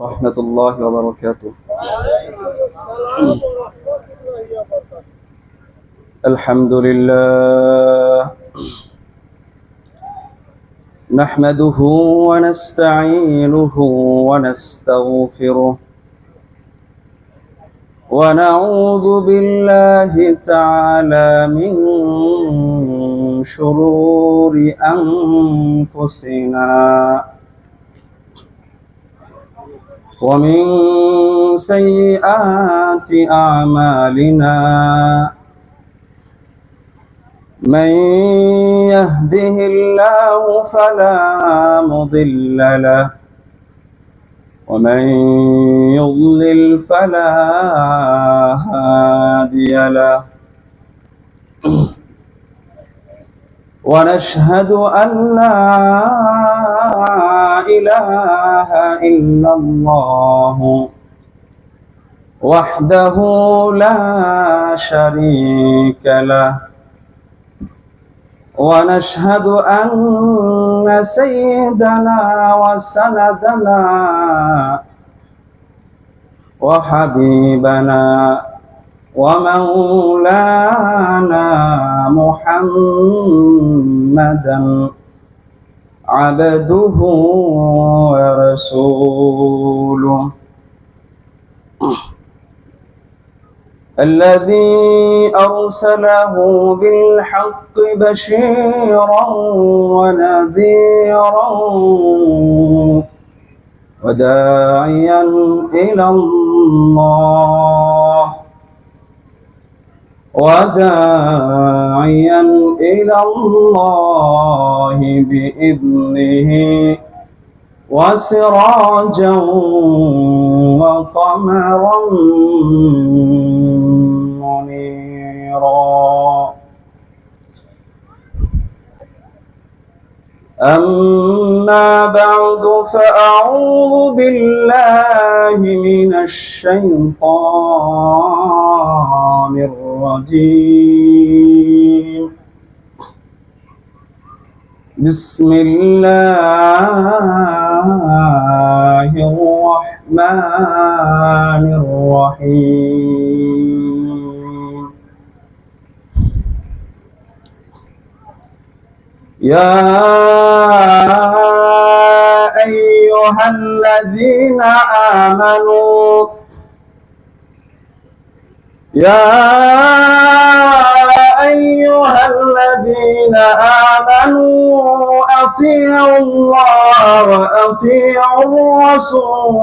ورحمة الله وبركاته. الحمد لله نحمده ونستعينه ونستغفره ونعوذ بالله تعالى من شرور أنفسنا ومن سيئات أعمالنا من يهده الله فلا مضل له ومن يضلل فلا هادي له ونشهد أن لا إله إلا الله وحده لا شريك له ونشهد أن سيدنا وسندنا وحبيبنا ومولانا محمدا عبده ورسوله الذي أرسله بالحق بشيرا ونذيرا وداعيا إلى الله بإذنه وسراجا وقمرا منيرا أما بعد فأعوذ بالله من الشيطان الرجيم بسم الله الرحمن الرحيم يا أيها الذين آمنوا أطيعوا الله وأطيعوا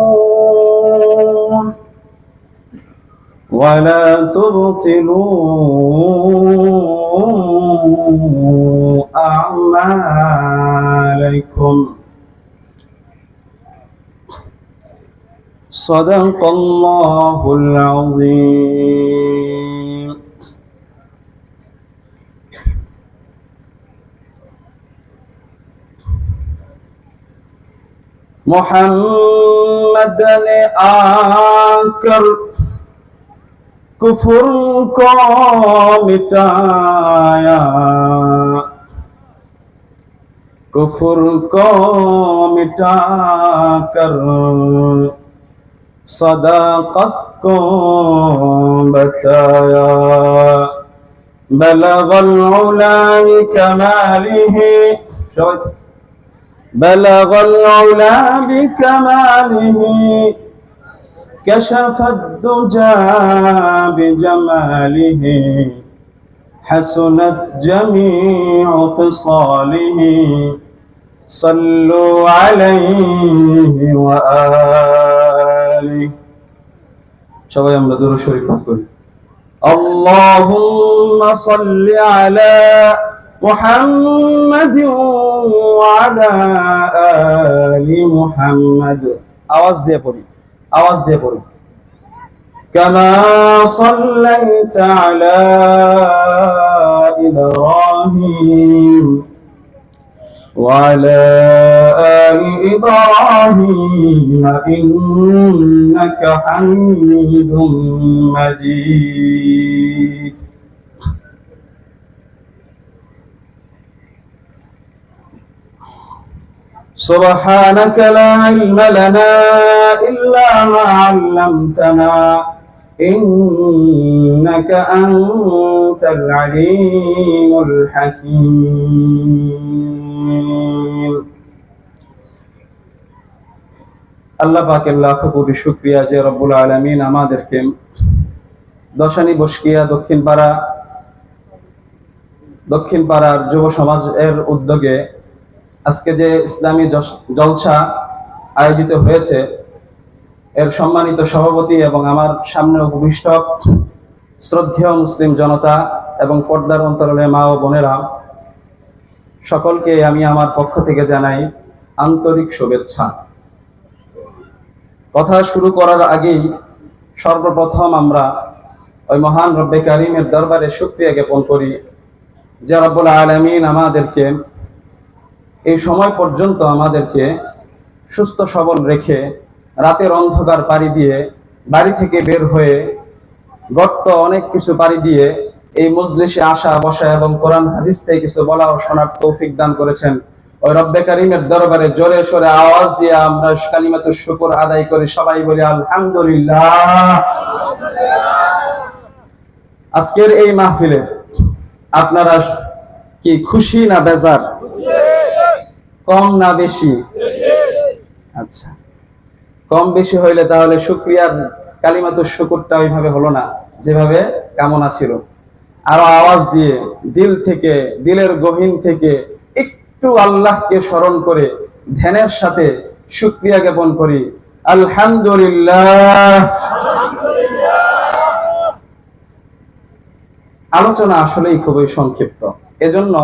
الرسول ولا تبطلوا أعمالكم صدق الله العظيم. मोहम्मद ने आकर कुफ्र को मिटाया, कुफ्र को मिटाकर सदाकत को बताया। बलगल उला बिकमालिही, बलगल उला बिकमालिही, कशफ अद्दुजा बिजमालिही, हसनत जमीउ ख़िसालिही, सल्लु अलैहि व आलिहि। সবাই আমরা দুরূদ শরীফ পাঠ করি। আল্লাহুম্মা সাল্লি আলা মুহাম্মাদিন ওয়া আলা আলি মুহাম্মাদ। আওয়াজ দিয়ে পড়ি, আওয়াজ দিয়ে পড়ি। কামা সাল্লাইতা আলা ইব্রাহিম وعلى آل إبراهيم إنك حميد مجيد. سبحانك لا علم لنا إلا ما علمتنا إنك أنت العليم الحكيم আল্লাহ পাকের লাখো কোটি শুকরিয়া যে রব্বুল আলামিন আমাদেরকে দশানী বসকিয়া দক্ষিণ পাড়ার যুব সমাজের উদ্যোগে আজকে যে ইসলামী জলসা আয়োজিত হয়েছে এর সম্মানিত সভাপতি এবং আমার সামনে উপবিষ্ট শ্রদ্ধেয় মুসলিম জনতা এবং পর্দার অন্তরালে মা ও বোনেরা, সকলকে আমি আমার পক্ষ থেকে জানাই আন্তরিক শুভেচ্ছা। কথা শুরু করার আগেই সর্বপ্রথম আমরা ওই মহান রব্বে কারিমের দরবারে শুকরিয়া জ্ঞাপন করি যে রব্বুল আলামিন আমাদেরকে এই সময় পর্যন্ত আমাদেরকে সুস্থ সবল রেখে রাতের অন্ধকার পাড়ি দিয়ে বাড়ি থেকে বের হয়ে গর্ত অনেক কিছু পাড়ি দিয়ে এই মজলিসে আসা বসা এবং কোরআন হাদিস থেকে কিছু বলা ও শোনার তৌফিক দান করেছেন। ওই রব্বে কারিমের দরবারে জোরে সোরে আওয়াজ দিয়ে আমরা কালিমাতুশ শুকর আদায় করে সবাই বলি আলহামদুলিল্লাহ। আজকের এই মাহফিলে আপনারা কি খুশি না বেজার? কম না বেশি? আচ্ছা, কম বেশি হইলে তাহলে শুকরিয়ার কালিমাতুশ শুকরটা ওইভাবে হলো না যেভাবে কামনা ছিল। আরো আওয়াজ দিয়ে দিল থেকে, দিলের গহীন থেকে একটু আল্লাহকে স্মরণ করে ধ্যানের সাথে শুকরিয়া জ্ঞাপন করি আলহামদুলিল্লাহ। আলোচনা আসলেই খুবই সংক্ষিপ্ত, এজন্য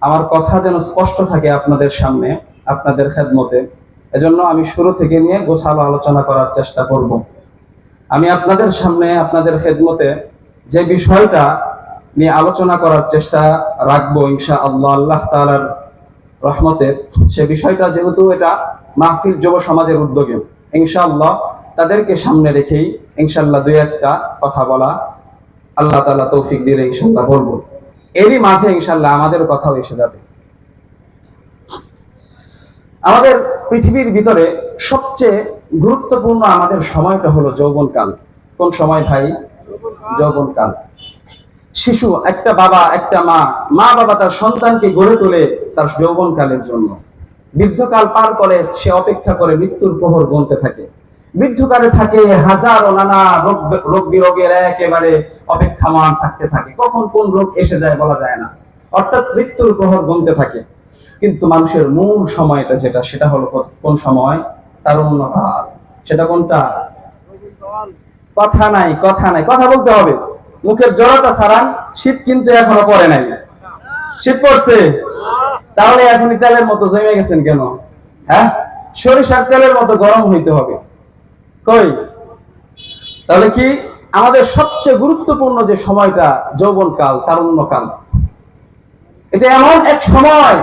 আমার কথা যেন স্পষ্ট থাকে আপনাদের সামনে, আপনাদের খেদমতে। এজন্য আমি শুরু থেকে নিয়ে গোছালো আলোচনা করার চেষ্টা করব। আমি আপনাদের সামনে, আপনাদের খেদমতে যে বিষয়টা নিয়ে আলোচনা করার চেষ্টা রাখবো ইনশাআল্লাহ আল্লাহ তাআলার রহমতে, সে বিষয়টা যেহেতু এটা মাহফিল যুব সমাজের উদ্যোগে, ইনশাআল্লাহ তাদেরকে সামনে রেখেই ইনশাআল্লাহ দুই একটা কথা বলা আল্লাহ তাআলা তৌফিক দিলে ইনশাআল্লাহ বলবো। এরই মাঝে ইনশাআল্লাহ আমাদের কথাও এসে যাবে। আমাদের পৃথিবীর ভিতরে সবচেয়ে গুরুত্বপূর্ণ আমাদের সময়টা হলো যৌবনকাল। কোন সময় ভাই? যৌবনকাল। শিশু, একটা বাবা, একটা মা বাবা তার সন্তানকে গড়ে তোলে তার যৌবনকালের জন্য। বৃদ্ধকাল পার করে সে অপেক্ষা করে মৃত্যুর প্রহর গুনতে থাকে। বৃদ্ধকালে থাকে হাজারো নানা রোগ বিরোগের একেবারে অপেক্ষামান থাকতে থাকে, কখন কোন রোগ এসে যায় বলা যায় না, অর্থাৎ মৃত্যুর প্রহর গুনতে থাকে। কিন্তু মানুষের মূল সময়টা যেটা, সেটা হলো কোন সময়? তারুণ্যকাল। সেটা কোনটা? কথা নাই, কথা বলতে হবে, মুখের জড়তা ছাড়ান। শীত কিন্তু এখনো পড়ে নাই। শীত পড়ছে? তাহলে এখনই তেলের মতো জমে গেছেন কেন? হ্যাঁ, সরিষার তেলের মতো গরম হইতে হবে। কই? তাহলে কি আমাদের সবচেয়ে গুরুত্বপূর্ণ যে সময়টা যৌবনকাল, তারুণ্যকাল, এটা এমন এক সময়,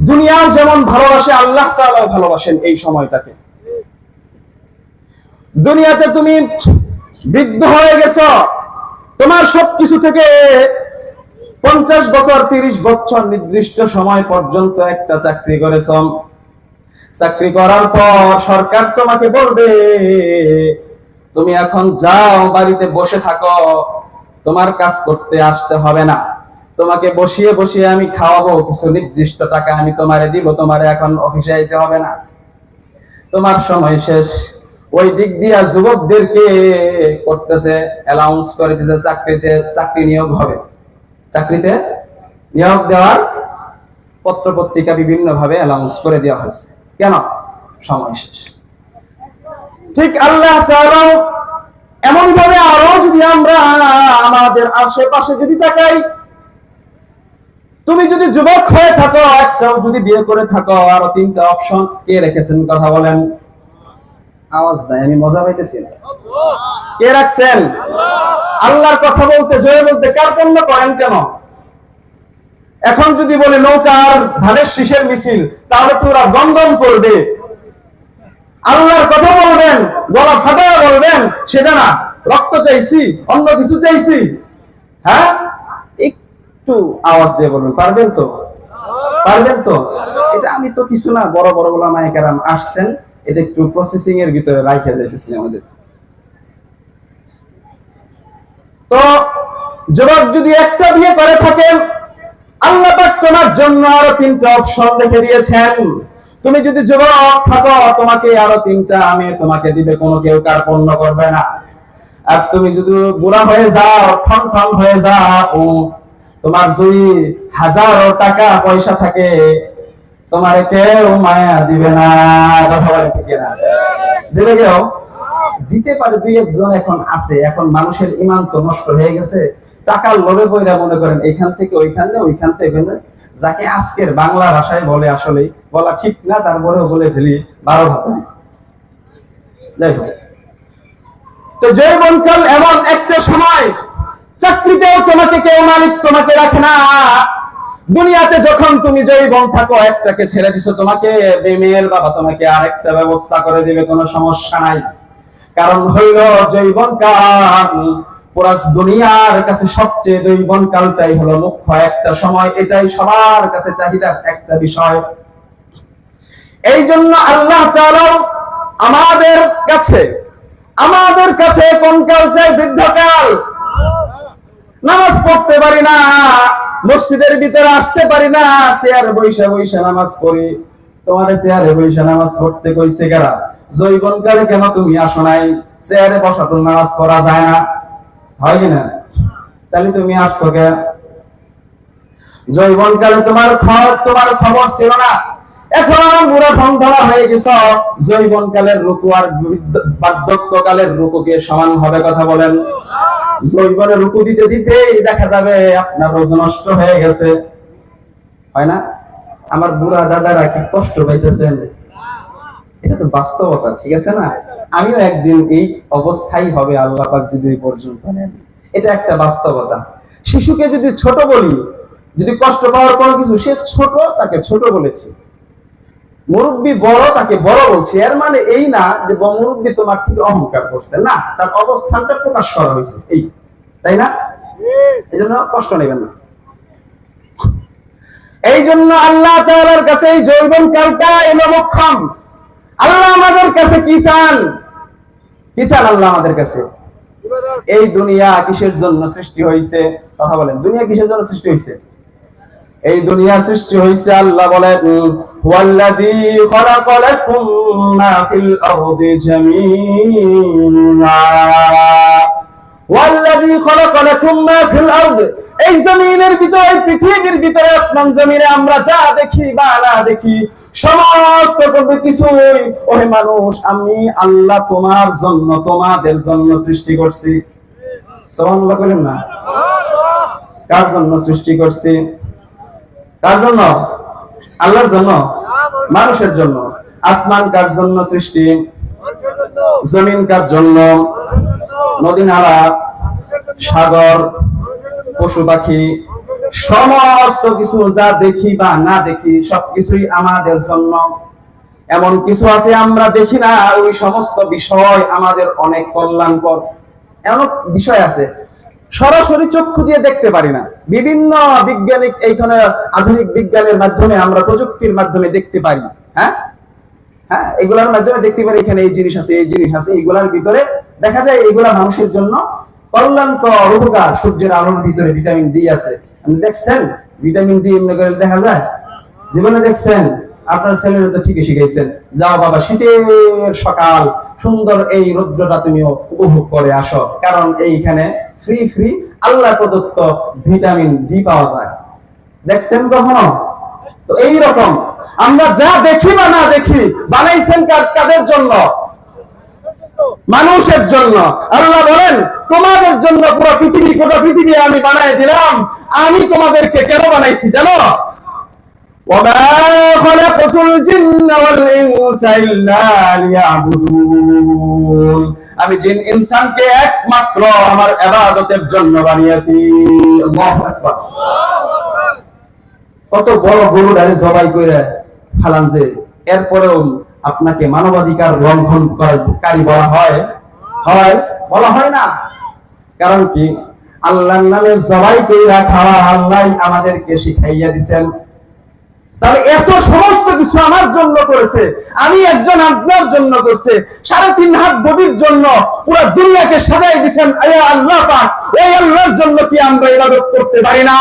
দুনিয়াও যেমন ভালোবাসে আল্লাহ তাআলাও ভালোবাসেন এই সময়টাকে। দুনিয়াতে তুমি বৃদ্ধ হয়ে গেছো, তোমার সবকিছু থেকে 50 বছর 30 বছর নির্দিষ্ট সময় পর্যন্ত একটা চাকরি করেছ। চাকরি করার পর সরকার তোমাকে বলবে তুমি এখন যাও, বাড়িতে বসে থাকো, তোমার কাজ করতে আসতে হবে না, তোমাকে বসিয়ে বসিয়ে আমি খাওয়াবো, কিছু নির্দিষ্ট টাকা আমি তোমারে দিব, তোমারে এখন অফিসে যেতে হবে না, তোমার সময় শেষ। ওই দিক দিয়া যুবকদেরকে করতেছে, অ্যালাউন্স করে দিতেছে চাকরি নিয়োগ হবে, চাকরিতে নিয়োগ দেওয়ার পত্র পত্রিকা বিভিন্ন ভাবে অ্যালাউন্স করে দেওয়া হয়েছে। কেন? সময় শেষ। ঠিক আল্লাহ তাআলা এমন ভাবে আরো যদি আমরা আমাদের আশেপাশে যদি তাকাই, তুমি যদি যুবক হয়ে থাকো, একটাও যদি বিয়ে করে থাকো, আরো 3টা অপশন কে রেখেছেন? কথা বলেন। আওয়াজ নাই, আমি মজা পাইতেছি না। কে রাখছেন? আল্লাহর কথা বলতে, জয় বলতে কার্পণ্য করেন কেন? এখন যদি বলে নৌকার ধানের শীষের মিছিল, তাহলে তো ওরা গমগম করবে। আল্লাহর কথা বলবেন, গলা ফাটায় বলবেন, সেটা না রক্ত চাইছি, অন্য কিছু চাইছি। হ্যাঁ, একটু আওয়াজ দিয়ে বলবেন, পারবেন তো? পারবেন তো? এটা আমি তো কিছু না, বড় বড় ওলামায়ে কেরাম আসছেন, এটা একটু প্রসেসিং এর ভিতরে রাখা যাইতেছে আমাদের। তো যুবক যদি একটা বিয়ে করে থাকেন, আল্লাহ পাক তোমার জন্য আরো 3টা অপশন রেখে দিয়েছেন। তুমি যদি যুবক থাকো, তোমাকে আরো 3টা আমি তোমাকে দিবে, কোনো কেউ কার্পণ্য করবে না। আর তুমি যদি বুড়া হয়ে যাও, ঠন ঠন হয়ে যাও, তোমার যদি হাজারো টাকা পয়সা থাকে, তোমার কেউ মায়া দিবে না। কথা বলে ঠিক না? দিবে কেউ? দিতে পারে 2-1 জন এখন আছে। এখন মানুষের ঈমান তো নষ্ট হয়ে গেছে, টাকার লোভে পয়রা মনে করেন এখান থেকে ওইখানে, ওইখান থেকে ওইখানে, যাকে আজকের বাংলা ভাষায় বলে, আসলে বলা ঠিক না, তারপরেও বলে ফেলি 12 ভাতারি। যাই হোক, তো যৌবনকাল এমন একটা সময়, চাকরিতেও তোমাকে কেউ মালিক তোমাকে রাখে না। দুনিয়াতে যখন তুমি যৌবন থাকো, একটাকে ছেড়ে দিছো, তোমাকে মেয়ের বাবা তোমাকে আরেকটা ব্যবস্থা করে দিবে, কোনো সমস্যা নাই। কারণ হইল যৌবনকাল পুরা দুনিয়ার কাছে সবচেয়ে, যৌবনকালটাই হলো মুখ্য একটা সময়, এটাই সবার কাছে চাহিদার একটা বিষয়। এই জন্য আল্লাহ তাআলা আমাদের কাছে কোন কাল চাই? বৃদ্ধকাল। নামাজ পড়তে পারি না, মসজিদের ভিতরে আসতে পারি না, চেয়ারে বইসা বইসা নামাজ পড়ি। তোমার চেয়ারে বইসা নামাজ পড়তে কইছে কারা? যৌবনকালে কেন তুমি আসো নাই? চেয়ারে বসা তো নামাজ পড়া যায় না, হয় কিনা? তাহলে তুমি আসছো কে? যৌবনকালে তোমার খবর ছিল না, এখন বুড়া ঠনঠনা হয়ে গেছ। যৌবনকালের রুকু আর বার্ধক্যকালের রুকুকে সমান হবে? কথা বলেন। যৌবনে রুকু দিতে দিতেই দেখা যাবে আপনার রোজ নষ্ট হয়ে গেছে, হয় না? আমার বুড়া দাদারা কি কষ্ট পাইতেছেন, এটা তো বাস্তবতা, ঠিক আছে না? আমিও একদিন এই অবস্থাই হবে, আল্লাহ পাক যদি পর্যন্ত নেন। এটা একটা বাস্তবতা। শিশুকে যদি ছোট বলি, যদি কষ্ট পাওয়ার কোনো কিছু, সে ছোট, তাকে ছোট বলেছি। মুরব্বী বড়, তাকে বড় বলছি। এর মানে এই না যে মুরব্বী তোমার থেকে অহংকার করছে, না, তার অবস্থানটা প্রকাশ করা হয়েছে, এই, তাই না? এই জন্য কষ্ট নেবেন না। এই জন্য আল্লাহ তাআলার কাছে এই যৌবনকালটা এলো মোক্ষম। আল্লাহ আমাদের কাছে কি চান? কি চান আল্লাহ আমাদের কাছে? এই দুনিয়া কিসের জন্য সৃষ্টি হয়েছে? কথা বলেন, দুনিয়া কিসের জন্য সৃষ্টি হয়েছে? এই দুনিয়া সৃষ্টি হয়েছে, আল্লাহ বলেন, হুয়াল্লাযী খালাকা লাকুম মা ফিল আরদি জামিআ, হুয়াল্লাযী খালাকা লাকুম মা ফিল আরদি। এই জমিনের ভিতরে, এই পৃথিবীর ভিতরে, আসমান জমিনে আমরা যা দেখি বা না দেখি, সমস্ত কিছুই ওই মানুষ, আমি আল্লাহ তোমার জন্য, তোমাদের জন্য সৃষ্টি করছি। সুবহানাল্লাহ বলেন না? কার জন্য সৃষ্টি করছি? কার জন্য? আল্লাহর জন্য, মানুষের জন্য। আসমান কার জন্য সৃষ্টি? জমিন কার জন্য? নদী নালা, সাগর, পশু পাখি, সমস্ত কিছু যা দেখি বা না দেখি সবকিছুই আমাদের জন্য। এমন কিছু আছে আমরা দেখি না, ওই সমস্ত বিষয় আমাদের অনেক কল্যাণকর। এমন বিষয় আছে সরাসরি চক্ষু দিয়ে দেখতে পারি না, বিভিন্ন বৈজ্ঞানিক, এইখানে আধুনিক বিজ্ঞানের মাধ্যমে, আমরা প্রযুক্তির মাধ্যমে দেখতে পারি। হ্যাঁ, এগুলোর মাধ্যমে দেখতে পারি এখানে এই জিনিস আছে, এই জিনিস আছে। এগুলার ভিতরে দেখা যায় এগুলা মানুষের জন্য কল্যাণকর, উপকার। সূর্যের আলোর ভিতরে ভিটামিন ডি আছে, আপনি দেখছেন? ভিটামিন ডি এমনি করে দেখা যায়? জীবনে দেখছেন? আপনার ছেলেরা তো ঠিকই শিখাইছেন, যাও বাবা, শীতের সকাল, সুন্দর এই রৌদ্রটা তুমিও উপভোগ করে আসো, কারণ এইখানে ফ্রি আল্লাহ প্রদত্ত ভিটামিন ডি পাওয়া যায়। দেখছেন কখনো? তো এই রকম আমরা যা দেখি বা না দেখি, বানাইছেন কাদের জন্য? মানুষের জন্য। আল্লাহ বলেন, তোমাদের জন্য পুরো পৃথিবী, গোটা পৃথিবী আমি বানাই দিলাম। আমি তোমাদেরকে কেন বানাইছি জানো? ওয়া খালাকাতুল জিন্না ওয়াল ইনসা ইল্লা লিয়াবুদুন। আমি জিন ইনসানকে একমাত্র আমার ইবাদতের জন্য বানিয়েছি। আল্লাহু আকবার। কত বড় গরুটারে জবাই করে ফালান, যে এরপরেও আপনাকে মানবাধিকার লঙ্ঘনকারী বলা হয়? বলা হয় না। কারণ কি? আল্লাহর নামে জবাই কইরা খাওয়া আল্লাহ আমাদেরকে শিখাইয়া দিবেন। তাহলে এত সমস্ত কিছু আমার জন্য করেছে, আমি একজন আপনার জন্য করছে, 3.5 হাত বডির জন্য পুরো দুনিয়াকে সাজাই দিয়েছেন আল্লাহ পাক। ওই আল্লাহর জন্য কি আমরা ইবাদত করতে পারি না?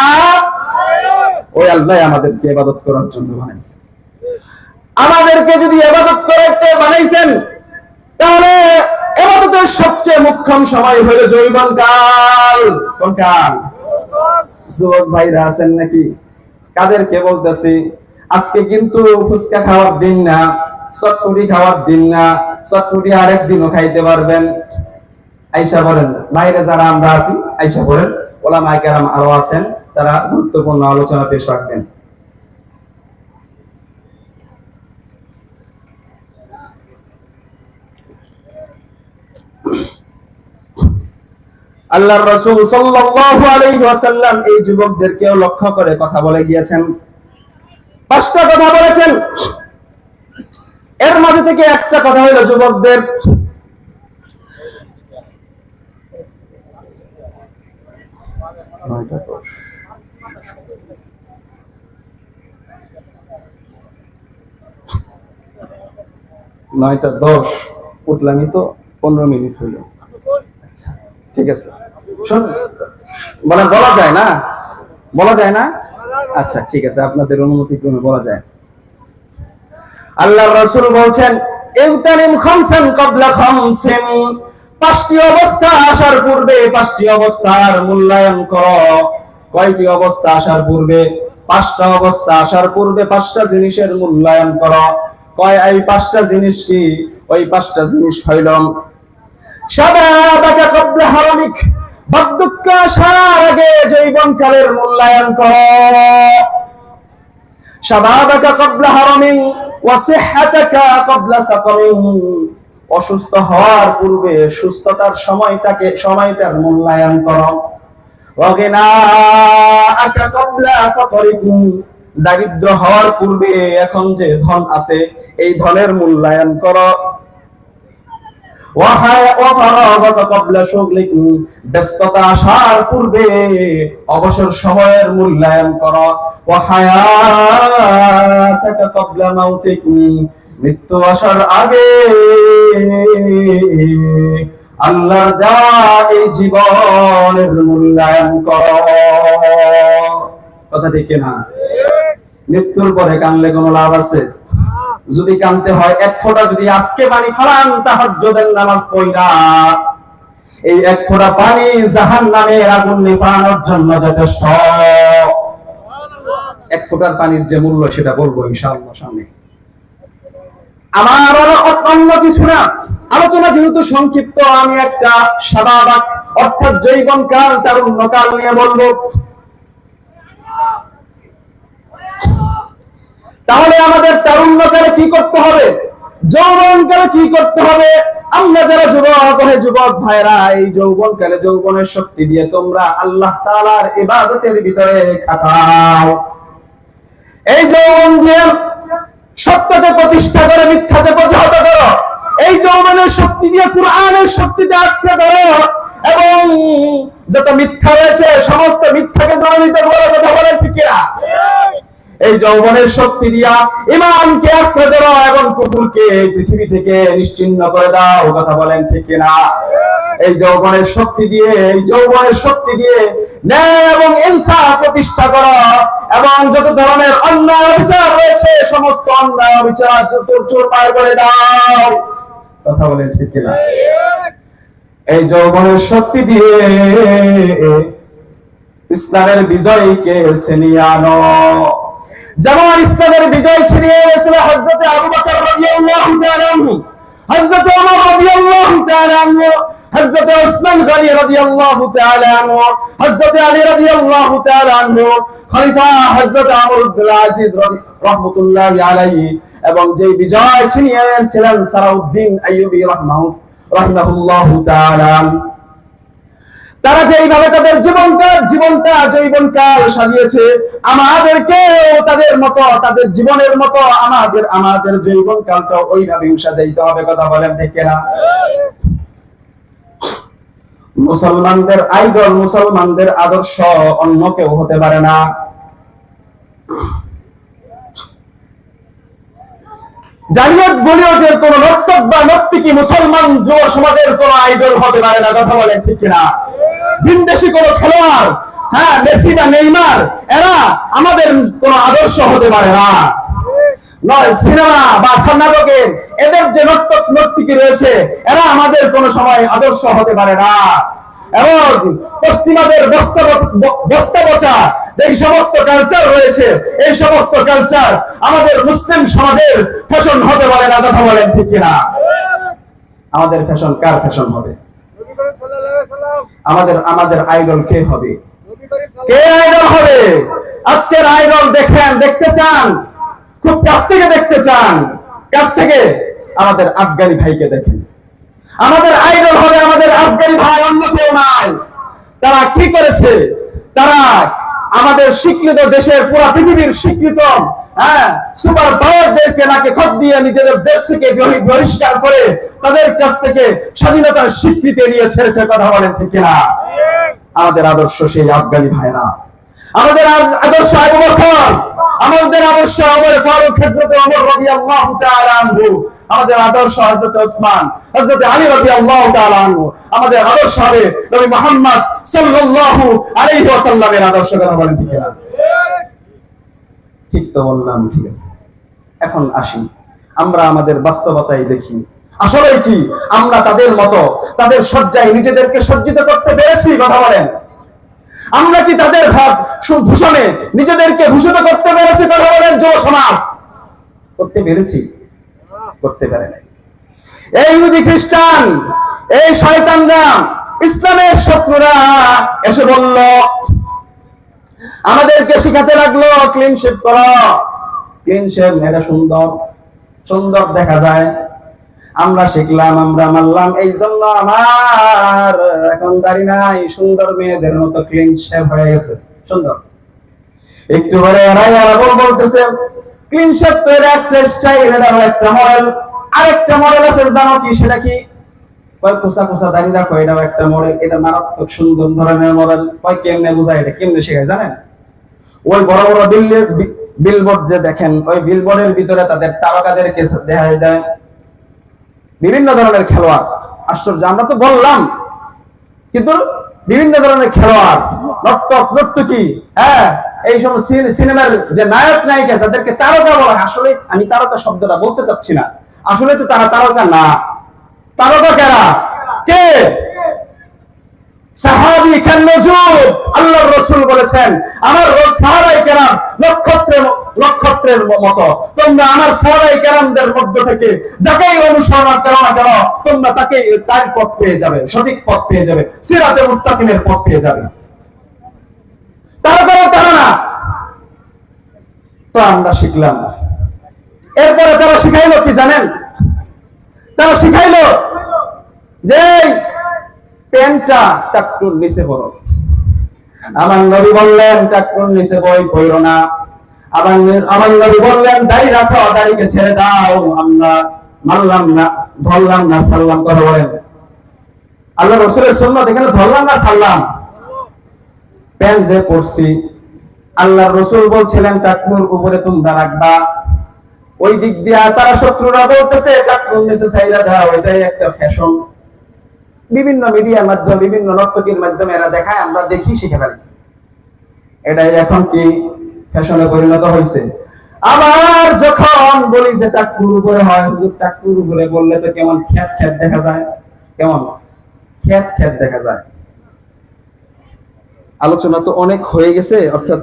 ওই আল্লাহ আমাদেরকে ইবাদত করার জন্য বানাইছেন। আমাদেরকে যদি ইবাদত করতে বানাইছেন, তাহলে ইবাদতের সবচেয়ে মুখ্যম সময় হলো যৌবনকাল। কোন কাল? যুবক ভাইরা আছেন নাকি? কাদেরকে বলতেছি? আজকে কিন্তু ফুচকা খাওয়ার দিন না, চটফুটি খাওয়ার দিন না। চটফুটি আরেক দিনও খাইতে পারবেন। আইসা বলেন, বাইরে যারা আমরা আছি আইসা বলেন, ওলামায়ে কেরাম আরো আছেন, তারা গুরুত্বপূর্ণ আলোচনা পেশ রাখবেন। আল্লাহর রাসূল সাল্লাল্লাহু আলাইহি ওয়াসাল্লাম এই যুবকদেরকেও লক্ষ্য করে কথা বলে গিয়েছেন। 5টা কথা বলেছেন। এর মাঝে থেকে একটা কথা হলো যুবকদের, নয়টা 10 উঠলামই তো 15 মিনিট হইল। আচ্ছা ঠিক আছে, বলা যায় না? বলা যায় না? আচ্ছা ঠিক আছে, আপনাদের অনুমতি ক্রমে বলা যায়। আল্লাহর রাসূল বলছেন, ইনতানিম খামসান ক্বাবলা খামসিন, 5টি অবস্থা আসার পূর্বে 5টি অবস্থার মূল্যায়ন করো। কয়টি অবস্থা আসার পূর্বে? 5টা অবস্থা আসার পূর্বে 5টা জিনিসের মূল্যায়ন করো। কয় এই 5টা জিনিস কি? ওই 5টা জিনিস হইল, শাবাবাকা ক্বাবলা হারামিক, বার্ধক্য আসার আগে যৌবনকালের মূল্যায়ন করো। শাবাবাকা ক্বাবলা হারামিন ওয়া সিহহাতাকা ক্বাবলা সাকামিন, অসুস্থ হওয়ার পূর্বে সুস্থতার সময়টার মূল্যায়ন করো। ওয়া গিনাআকা ক্বাবলা ফাকরিক, দারিদ্র হওয়ার পূর্বে এখন যে ধন আছে এই ধনের মূল্যায়ন করো। ব্যস্ততা আসার পূর্বে অবসর সময়ের মূল্যায়ন করো। মৃত্যু আসার আগে আল্লাহর দেওয়া এই জীবনের মূল্যায়ন করো। কথা ঠিক না? মৃত্যুর পরে কানলে কোনো লাভ আছে? যদি কানতে হয়, 1 ফোঁটা যদি আজকে পানি ফালান তাহাজ্জুদের নামাজ পড়া, এই 1 ফোঁটা পানি জাহান্নামের আগুন নিভানোর জন্য যথেষ্ট। 1 ফোঁটার পানির যে মূল্য সেটা বলবো ইনশাআল্লাহ সামনে। আমার অন্য কিছু না, আলোচনা যেহেতু সংক্ষিপ্ত, আমি একটা শাবাবাক অর্থাৎ যৌবনকাল, তারুণ্যকাল নিয়ে বলবো। তাহলে আমাদের তারুণ্যকালে কি করতে হবে, যৌবনকালে কি করতে হবে? আমরা যারা যুবক ভাইরা, এই যৌবনকালে যৌবনের শক্তি দিয়ে তোমরা আল্লাহ তাআলার ইবাদতের ভিতরে খাটাও। এই যৌবন দিয়ে সত্যকে প্রতিষ্ঠা করে মিথ্যাকে প্রতিহত করো। এই যৌবনের শক্তি দিয়ে কুরআনের শক্তিতে আঁকড়ে ধরো এবং যত মিথ্যা রয়েছে সমস্ত মিথ্যাকে দমনিত করে। কথা বলে ঠিক কিনা? এই যৌবনের শক্তি দিয়া ঈমানকে আঁকড়ে ধরো এবং কুফরকে পৃথিবী থেকে নিশ্চিহ্ন করে দাও। কথা বলেন ঠিক কিনা? এই যৌবনের শক্তি দিয়ে ন্যায় এবং ইনসাফ প্রতিষ্ঠা করো এবং যত ধরনের অন্যায় অবিচার রয়েছে সমস্ত অন্যায় অবিচার চূরমার করে দাও। কথা বলেন ঠিক কিনা? এই যৌবনের শক্তি দিয়ে ইসলামের বিজয়কে ছিনিয়ে আনো। যেমন ইসলামের বিজয় ছিনিয়ে এনেছিল হযরত আবু বকর রাদিয়াল্লাহু তাআলা আনহু, হযরত ওমর রাদিয়াল্লাহু তাআলা আনহু, হযরত উসমান গনি রাদিয়াল্লাহু তাআলা আনহু, হযরত আলী রাদিয়াল্লাহু তাআলা আনহু, খলিফা হযরত আমর ইবনে আজিজ রাহমাতুল্লাহি আলাইহি, এবং যে বিজয় ছিনিয়ে এনেছিলেন সালাউদ্দিন আইয়ুবী রাহিমাহুল্লাহু তাআলা। তারা যেইভাবে তাদের জীবনটা যৌবনকাল সাজিয়েছে, আমাদেরকে তাদের মতো, তাদের জীবনের মতো আমাদের যৌবনকালটা ওইভাবে সাজাইতে হবে। কথা বলেন ঠিক কিনা? মুসলমানদের আইডল, মুসলমানদের আদর্শ অন্য কেউ হতে পারে না। জালিয়াত বলিউডের কোন নর্তক বা নর্তকী মুসলমান যুব সমাজের কোন আইডল হতে পারে না, কথা বলেন ঠিক কিনা? ভিনদেশি কোন খেলোয়াড়, হ্যাঁ মেসি বা নেইমার, এরা আমাদের কোন আদর্শ হতে পারে না। নয় সিনেমা বা নাটকের এদের যে নর্তক নর্তকী রয়েছে, এরা আমাদের কোন সময় আদর্শ হতে পারে না। এবং পশ্চিমাদের বস্তা পচা যে সমস্ত কালচার রয়েছে, এই সমস্ত কালচার আমাদের মুসলিম সমাজের ফ্যাশন হতে পারে না, কথা বলেন ঠিক কিনা? আমাদের ফ্যাশন কার ফ্যাশন হবে? আমাদের আইডল কে হবে? কে আইডল হবে? আজকের আইডল দেখতে চান, খুব কাছ থেকে দেখতে চান, কাছ থেকে আমাদের আফগানি ভাইকে দেখেন। আমাদের আইডল হবে আমাদের আফগানি ভাই, অন্য কেউ নাই। তারা কি করেছে? তারা আমাদের স্বীকৃত দেশের, পুরো পৃথিবীর স্বীকৃত সুপার পাওয়ারদেরকে নাকে খত দিয়ে নিজেদের দেশ থেকে বহিষ্কার করে তাদের কাছ থেকে স্বাধীনতার স্বীকৃতি নিয়ে ছেড়েছে, কথা বলেন ঠিক কিনা? আমাদের আদর্শ সেই আফগানি ভাইরা, আমাদের আদর্শ আবু বকর, আমাদের আদর্শ ওমর ফারুক, হযরত ওমর রাদিয়াল্লাহু তাআলা আনহু, আমাদের আদর্শ হযরত ওসমান, হযরত আলী রাদিয়াল্লাহু তাআলা আনহু, আমাদের আদর্শ হবে নবী মুহাম্মদ সাল্লাল্লাহু আলাইহি ওয়াসাল্লামের আদর্শ, কথা বলেন ঠিক কিনা? ঠিক তো বললাম, ঠিক আছে। এখন আসি, আমরা আমাদের বাস্তবতায় দেখি আসলে কি আমরা তাদের মতো তাদের সজ্জায় নিজেদেরকে সজ্জিত করতে পেরেছি, কথা বলেন? আমরা কি তাদের ভাব ভূষণে নিজেদেরকে ভূষিত করতে পেরেছি, কথা বলেন যুব সমাজ? করতে পেরেছি? করতে পারে নাই। এই ইহুদি খ্রিস্টান, এই শয়তানরা, ইসলামের শত্রুরা এসে বলল, আমাদেরকে শিখাতে লাগলো ক্লিন শেভ করো। ক্লিন শেভ, এটা সুন্দর সুন্দর দেখা যায়। আমরা শিখলাম, আমরা মানলাম, এই জন্য আমার এখন দাড়ি নাই, সুন্দর মেয়েদের মতো ক্লিন শেভ হয়ে গেছে, সুন্দর। একটু পরে বলতেছে ক্লিন শেভ তো এটা একটা স্টাইল, এটা একটা মডেল। আরেকটা মডেল আছে, জানো কি সেটা কি? কয় কোসা কোসা দাড়ি রাখো, এটাও একটা মডেল, এটা মারাত্মক সুন্দর ধরনের মডেল। কয় কেমনে বোঝায়, এটা কেমনে শেখায় জানেন? ওই বড় বড় বিলবোর্ড যে দেখেন, ওই বিলবোর্ডের ভিতরে তাদের তারকাদেরকে দেখা যায়, বিভিন্ন ধরনের খেলোয়াড়। আশ্চর্য, আমরা তো বললাম, কিন্তু বিভিন্ন ধরনের খেলোয়াড়, নর্তক নর্তকী, হ্যাঁ এই সমস্ত সিনেমার যে নায়ক নায়িকা, তাদেরকে তারকা বলা হয়। আসলে আমি তারকা শব্দটা বলতে চাচ্ছি না, আসলে তো তারা তারকা না। তারকা কারা? কে? সাহাবী কেন নজুম। আল্লাহর রাসূল বলেছেন, আমার সাহাবায়ে কেরাম নক্ষত্রের মতো, তোমরা আমার সাহাবায়ে কেরামদের মধ্য থেকে যাকেই অনুসরণ করো না কেন, তোমরা তাকে তার পথ পেয়ে যাবে, সঠিক পথ পেয়ে যাবে, সিরাতে মুস্তাকিমের পথ পেয়ে যাবে। তারা না। তো আমরা শিখলাম। এরপরে তারা শিখাইলো কি জানেন? তারা শিখাইলো যে প্যান্টটা টাকটুর নিচে পরো। আমার নবী বললেন টাকটুর নিচে বই পরো না। আমার নবী বললেন দাড়ি রাখো, দাড়িকে ছেড়ে দাও। আমরা মানলাম না, ধরলাম না, সাল্লাম করে বলেন। আল্লাহ রাসূলের সুন্নাত, এখানে ধরলাম না, সাল্লাম। প্যান্ট যে পরছি, আল্লাহর রাসূল বলছিলেন টাকটুর উপরে তোমরা রাখবা। ওই দিক দিয়ে তারা শত্রুরা বলতেছে টাকটুর নিচে ছাইরা দাও, এটাই একটা ফ্যাশন। বিভিন্ন মিডিয়ার মাধ্যমে, বিভিন্ন নর্তকীর মাধ্যমে এরা দেখায়, আমরা দেখি, শিখে ফেলছি। এটাই এখন কি ফ্যাশনে পরিণত হয়েছে। আবার যখন বলি যে টাকটুর উপরে হয়, হুজুর টাকটুর উপরে বললে তো কেমন খ্যাত খ্যাত দেখা যায়, কেমন খ্যাত খ্যাত দেখা যায়। আলোচনা তো অনেক হয়ে গেছে, অর্থাৎ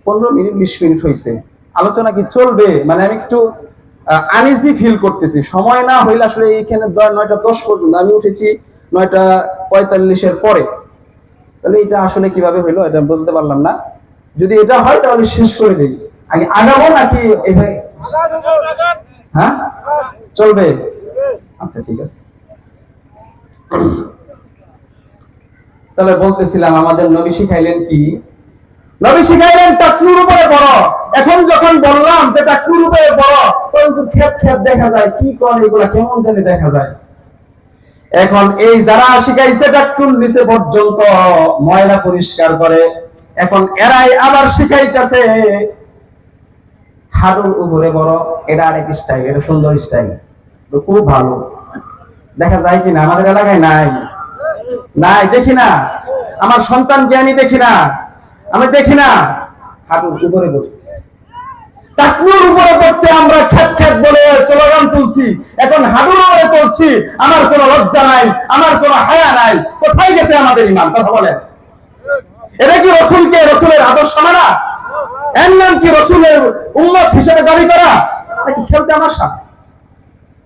15 মিনিট 20 মিনিট হয়েছে। আলোচনা কি চলবে? মানে আমি একটু আনইজি ফিল করতেছি। সময় না হইলে আসলে এইখানে 9:10 পর্যন্ত, আমি উঠেছি 9:45 পরে। তাহলে এটা আসলে কিভাবে হইলো এটা বলতে পারলাম না। যদি এটা হয় তাহলে শেষ করে দেই। আগে আগাবো নাকি এভাবে? হ্যাঁ, চলবে। আচ্ছা ঠিক আছে। তাহলে বলতেছিলাম, আমাদের নবী শিখাইলেন কি? নবী শিখাইলেন টাকনুর উপরে পড়ো। এখন যখন বললাম যে টাকনুর উপরে পড়ো, তখন খেত খেত দেখা যায়, কি করে এগুলা কেমন জানি দেখা যায়। এখন এই যারা শিখাইছে টাকনুর নিচে পর্যন্ত ময়লা পরিষ্কার করে, এখন এরাই আবার শিখাইতেছে হাঁটুর উপরে বড়, এটা আরেক স্টাইল, এটা সুন্দর স্টাইল, খুব ভালো। দেখা যায় কিনা? আমাদের এলাকায় নাই, নাই, দেখি না। আমার সন্তানকে আমি দেখি না, আমি দেখি না। হাঁটুর উপরে বসে, টাকনুর উপরে করতে আমরা খেত খেত বলে স্লোগান তুলছি, এখন হাঁটুর উপরে তুলছি। আমার কোনো লজ্জা নাই, আমার কোনো হায়া নাই। কোথায় গেছে আমাদের ইমান? কথা বলেন। এটা কি রসুলকে, রসুলের আদর্শ মানা? এর নাম কি রসুলের উম্মত হিসেবে দাবি করা? নাকি খেলতে আমার সাথে?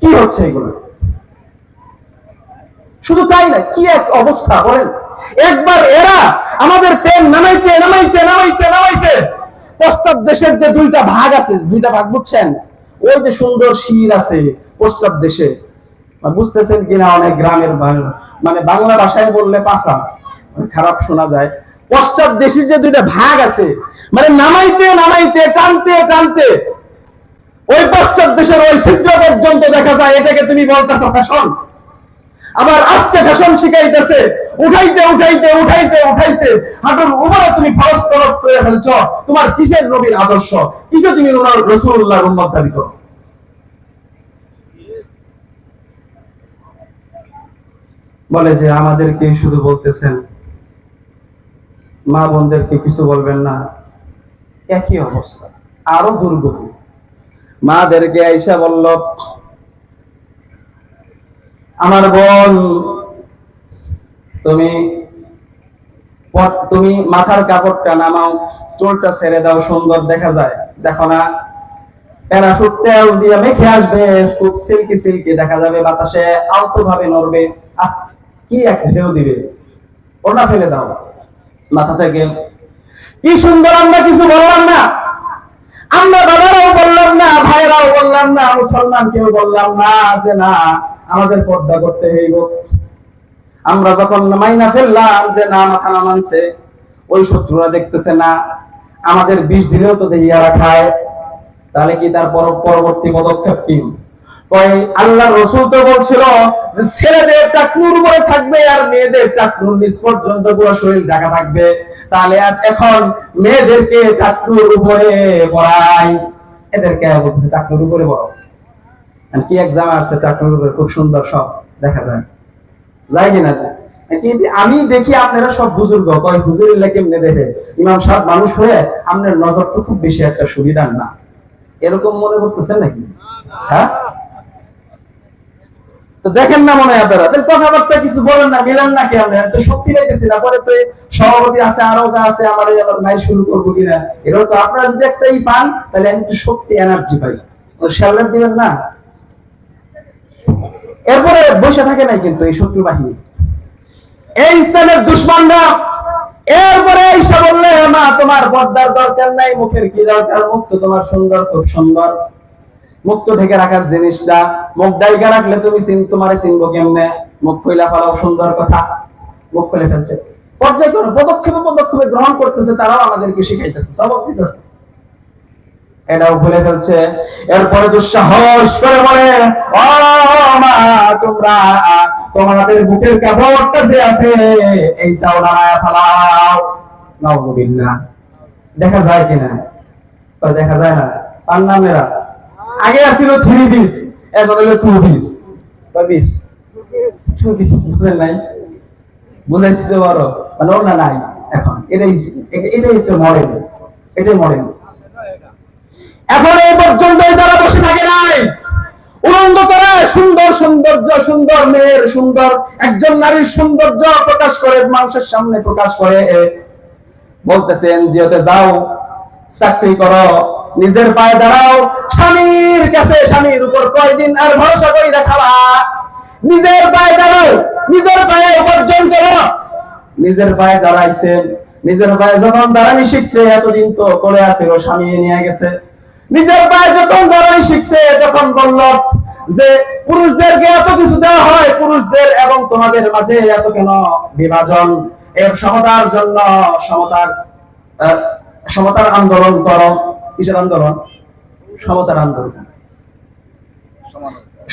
কি হচ্ছে এগুলো? শুধু তাই না, কি এক অবস্থা বলেন। একবার এরা আমাদের পেন নামাইতে নামাইতে নামাইতে নামাইতে পশ্চাৎ দেশের যে দুইটা ভাগ আছে, দুইটা ভাগ বুঝছেন? ওই যে সুন্দর শির আছে পশ্চাৎ দেশে, বুঝতেছেন কিনা? অনেক গ্রামের মানে বাংলা ভাষায় বললে পাশা, খারাপ শোনা যায়। পশ্চাৎ দেশের যে দুইটা ভাগ আছে, মানে নামাইতে নামাইতে টানতে টানতে ওই পশ্চাৎ দেশের ওই ছিদ্র পর্যন্ত দেখা যায়। এটাকে তুমি বলতেছো ফ্যাশন। আবার আজকে ফ্যাশন শিখাইতেছে, উঠাইতে উঠাইতে উঠাইতে উঠাইতে হাঁটুর উপরে তুমি ফরজ তলব করে ফেলছ। তোমার কিসের নবীর আদর্শ? কিসে তুমি রাসূলুল্লাহর উম্মত দাবি করো? বলে যে আমাদেরকে শুধু বলতেছেন, মা বোনদেরকে কিছু বলবেন না। একই অবস্থা, আরো দুর্গতি। মাদেরকে আইসা বলল, আমার বোন, তুমি তুমি মাথার কাপড়টা নামাও, চুলটা ছেড়ে দাও, সুন্দর দেখা যায়। দেখো না, প্যারাশুট তেল দিয়ে মেখে আসবে, খুব সিল্কি সিল্কি দেখা যাবে, বাতাসে আলতো ভাবে নড়বে। কি এক ঢেউ দিবে। ওনা ফেলে দাও মাথা থেকে। কি সুন্দর। আমরা কিছু বললাম না, আমরা বাবারাও বললাম না, ভাইরাও বললাম না, মুসলমান কেউ বললাম না যে না আমাদের পর্দা করতে হইব। আমরা যখন মাইনা ফেললাম যে না মাথা নামানছে, ওই শত্রুরা দেখতেছে না, আমাদের বিষ দিলেও তো দেইয়ারা খায়। তাহলে কি তার পরবর্তী পদক্ষেপ কি? আল্লাহ রসুল তো বলছিল যে ছেলেদের টাকনুর উপরে থাকবে আর মেয়েদের টাকনুর নিচ পর্যন্ত পুরো শরীর ঢাকা থাকবে। তাহলে আজ এখন মেয়েদেরকে টাকনুর উপরে পড়াই, এদেরকে বলতেছে টাকনুর উপরে পড়ো। কি এক্সাম আসছে টাকনুর উপরে, খুব সুন্দর সব দেখা যায়, যায় কিনা? কিন্তু আমি দেখি আপনারা সব বুজুর্গ, কয় হুজুরিল্লাহ কেমনে দেখে, ইমাম সাহেব মানুষ হয়ে আপনার নজর তো খুব বেশি একটা সুবিধার না, এরকম মনে করতেছেন নাকি? হ্যাঁ, তো দেখেন না মনে হয় আপনারা, তাহলে কথাবার্তা কিছু বলেন না, মিলেন না কি? আমরা তো শক্তি পাইতেছি না। পরে তো সভাপতি আছে, আরো আছে, আমার আবার নাই শুরু করবো কিনা। এরাও তো আপনারা যদি একটাই পান, তাহলে আমি একটু শক্তি এনার্জি পাই, শেয়ার দিবেন না। এরপরে বসে থাকে নাই কিন্তু এই শত্রু বাহিনী, এই ইসলামের দুশ্মনরা। এরপরে এসে বললে, মা তোমার পর্দার দরকার নাই, মুখের কি দরকার? মুখ তো তোমার সুন্দর, খুব সুন্দর। মুখ তো ঢেকে রাখার জিনিসটা, মুখ ডাইকা রাখলে তুমি তোমারে চিনবো কেমনে? মুখ খুইলা ফেলাও, সুন্দর কথা। মুখ খুলে ফেলছে। পর্যায়ক্রমে পদক্ষেপে পদক্ষেপে গ্রহণ করতেছে, তারাও আমাদেরকে শিখাইতেছে, সবক দিতেছে, এটাও ভুলে ফেলছে। এরপরে দুঃসাহস করে বলে, ও মা, তোমরা তোমাদের বুকের কাপড়টা যে আছে এইটাও নামায়া ফেলাও। নাউযুবিল্লাহ। দেখা যায় কিনা? দেখা যায় না। পান্নামেরা আগে আসছিল 3 পিস, এখন হলো 2 পিস। কয় পিস? 2 পিস। বুঝেন নাই? বুঝাইতে তো পারো, মানে ওনা নাই এখন। এটাই একটা মডেল, এটাই মডেল। এখন এই পর্যন্ত যারা বসে থাকে নাই, উলঙ্গ করে সুন্দর সৌন্দর্য, সুন্দর মেয়ের সুন্দর, একজন নারীর সৌন্দর্য প্রকাশ করে, মানুষের সামনে প্রকাশ করে, বলতেছে এনজিওতে যাও, চাকরি করো, নিজের পায়ে দাঁড়াও, স্বামীর কাছে, স্বামীর উপর কয়দিন আর ভরসা করে দেখাবা? নিজের পায়ে দাঁড়াও, নিজের পায়ে উপার্জন করো। নিজের পায়ে দাঁড়াইছে, নিজের পায়ে যখন দাঁড়ানি শিখছে, এতদিন তো করে আসছিল, স্বামী নিয়ে গেছে। নিজের পায়ে যখন দাঁড়ানি শিখছে, তখন বলল যে পুরুষদেরকে এত কিছু দেওয়া হয়, পুরুষদের এবং তোমাদের মাঝে এত কেন বিভাজন? এর সমতার জন্য সমতার আন্দোলন করো। কিসের আন্দোলন? সমতার আন্দোলন,